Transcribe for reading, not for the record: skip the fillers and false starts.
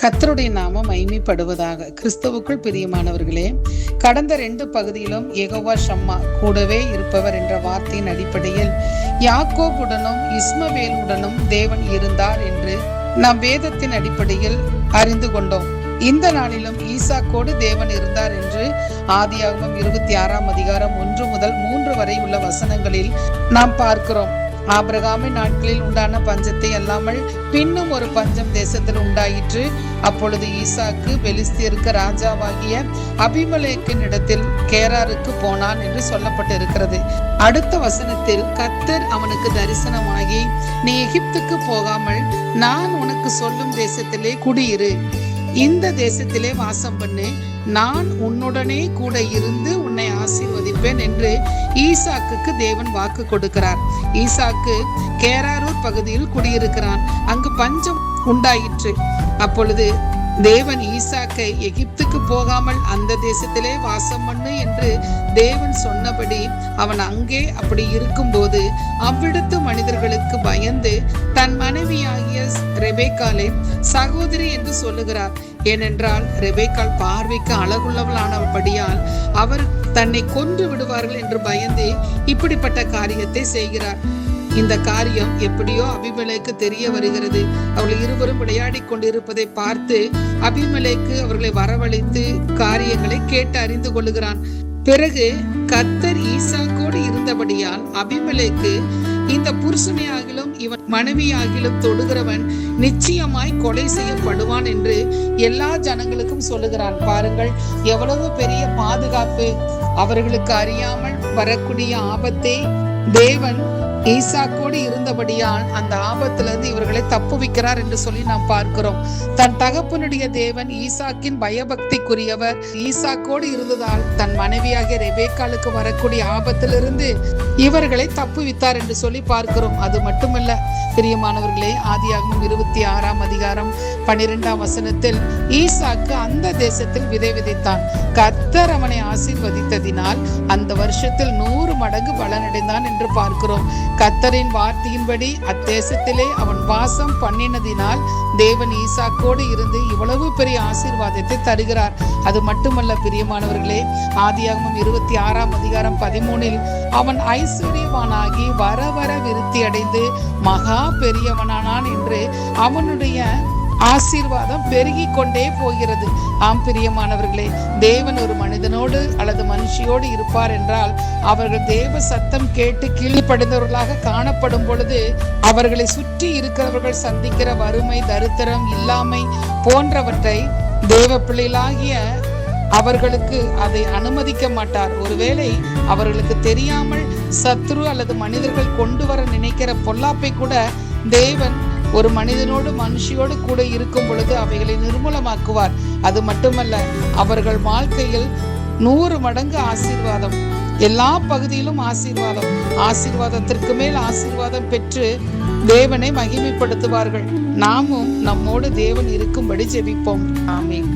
கர்த்தருடைய நாமம் மகிமைப்படுவதாக. கிறிஸ்துவுக்குள் பிரியமானவர்களே, கடந்த 2 பகுதியிலும் யெகோவா ஷம்மா, கூடவே இருப்பவர் என்ற வார்த்தையின் அடிப்படையில் யாக்கோபுடனும் இஸ்மவேலுடனும் தேவன் இருந்தார் என்று நாம் வேதத்தின் அடிப்படையில் அறிந்து கொண்டோம். இந்த நாளிலும் ஈசாக்கோடு தேவன் இருந்தார் என்று ஆதியாகமம் 26 அதிகாரம் 1 முதல் 3 வரை உள்ள வசனங்களில் நாம் பார்க்கிறோம். ஆபிரகாமின் நாட்களில் உண்டான பஞ்சத்தை அல்லாமல் பின்னும் ஒரு பஞ்சம் தேசத்தில் உண்டாயிற்று. அப்பொழுது ஈசாக்கு பெலிஸ்தியருக்கு ராஜாவாகிய அபிமெலேக்கின் இடத்தில் கேராருக்கு போனான் என்று சொல்லப்பட்டிருக்கிறது. அடுத்த வசனத்தில் கர்த்தர் அவனுக்கு தரிசனமாகி, நீ எகிப்துக்கு போகாமல் நான் உனக்கு சொல்லும் தேசத்திலே குடியிரு, இந்த தேசத்திலே வாசம் பண்ணு, நான் உன்னுடனே கூட இருந்து உன்னை ஆசீர்வதிப்பேன் என்று ஈசாக்குக்கு தேவன் வாக்கு கொடுக்கிறார். ஈசாக்கு கேராரூர் பகுதியில் குடியிருக்கிறான். அங்கு பஞ்சம் உண்டாயிற்று. அப்பொழுது தேவன் ஈசாக்கை எகிப்துக்கு போகாமல் அந்த தேசத்திலே வாசம் பண்ணு என்று தேவன் சொன்னபடி அவன் அங்கே அப்படி இருக்கும்போது அவ்விடத்து மனிதர்களுக்கு பயந்து தன் மனைவியாகிய ரெபேக்காலை சகோதரி என்று சொல்லுகிறார். ஏனென்றால் ரெபேக்காள் பார்வைக்கு அழகுள்ளவளானபடியால் அவர் தன்னை கொன்று விடுவார்கள் என்று பயந்து இப்படிப்பட்ட காரியத்தை செய்கிறார். இந்த காரியம் எப்படியோ அபிமெலேக்கு தெரிய வருகிறது. அவர்கள் இருவரும் விளையாடி கொண்டிருப்பதை பார்த்து அபிமெலேக்கு அவர்களை வரவழைத்து காரியங்களை கேட்டு அறிந்து கொள்ளுகிறான். பிறகு கர்த்தர் ஈசாக்கோடு இருந்தபடியால் அபிமெலேக்கு, இந்த புருஷனை ஆகிலும் இவன் மனைவியாகிலும் தொடுகிறவன் நிச்சயமாய் கொலை செய்யப்படுவான் என்று எல்லா ஜனங்களுக்கும் சொல்லுகிறான். பாருங்கள், எவ்வளவு பெரிய பாதுகாப்பு! அவர்களுக்கு அறியாமல் வரக்கூடிய ஆபத்தை தேவன் ஈசாக்கோடு இருந்தபடியால் அந்த ஆபத்திலிருந்து இவர்களை தப்புவிக்கிறார் என்று சொல்லி நாம் பார்க்கிறோம். தன் தகப்பனுடைய தேவன் ஈசாக்கின் பயபக்திக்குரியவர். ஈசாக்கோடு இருந்ததால் தன் மனைவியாகிய ரெபேக்காளுக்கு வரக்கூடிய ஆபத்திலிருந்து இவர்களை தப்புவித்தார் என்று சொல்லி பார்க்கிறோம். அது மட்டுமல்ல பிரியமானவர்களே, ஆதியாகமம் 26 அதிகாரம் 12 வசனத்தில் ஈசாக்கு அந்த தேசத்தில் விதை விதைத்தான். கர்த்தர் அவனை ஆசீர்வதித்ததினால் அந்த வருஷத்தில் 100 மடங்கு பலனடைந்தான் என்று பார்க்கிறோம். கர்த்தரின் வார்த்தையின்படி அத்தேசத்திலே அவன் வாசம் பண்ணினதினால் தேவன் ஈசாக்கோடு இருந்து இவ்வளவு பெரிய ஆசீர்வாதத்தை தருகிறார். அது மட்டுமல்ல பிரியமானவர்களே, ஆதியாகமம் 26 அதிகாரம் 13 அவன் ஐஸ்வர்யவானாகி வர வர விருத்தி அடைந்து மகா பெரியவனானான் என்று அவனுடைய ஆசீர்வாதம் பெருகி கொண்டே போகிறது. ஆம் பிரியமானவர்களே, தேவன் ஒரு மனிதனோடு அல்லது மனுஷியோடு இருப்பார் என்றால் அவர்கள் தேவ சத்தம் கேட்டு கீழ்ப்படிந்தவர்களாக காணப்படும் பொழுது அவர்களை சுற்றி இருக்கிறவர்கள் சந்திக்கிற வறுமை, தரித்திரம், இல்லாமை போன்றவற்றை தேவ பிள்ளைகளாகிய அவர்களுக்கு அதை அனுமதிக்க மாட்டார். ஒருவேளை அவர்களுக்கு தெரியாமல் சத்ரு அல்லது மனிதர்கள் கொண்டு வர நினைக்கிற பொல்லாப்பை கூட தேவன் ஒரு மனிதனோடு மனுஷியோடு கூட இருக்கும் பொழுது அவைகளை நிர்மூலமாக்குவார். அது மட்டுமல்ல, அவர்கள் வாழ்க்கையில் 100 மடங்கு ஆசீர்வாதம், எல்லா பகுதியிலும் ஆசீர்வாதம், ஆசீர்வாதத்திற்கு மேல் ஆசீர்வாதம் பெற்று தேவனை மகிமைப்படுத்துவார்கள். நாமும் நம்மோடு தேவன் இருக்கும்படி ஜெபிப்போம். ஆமென்.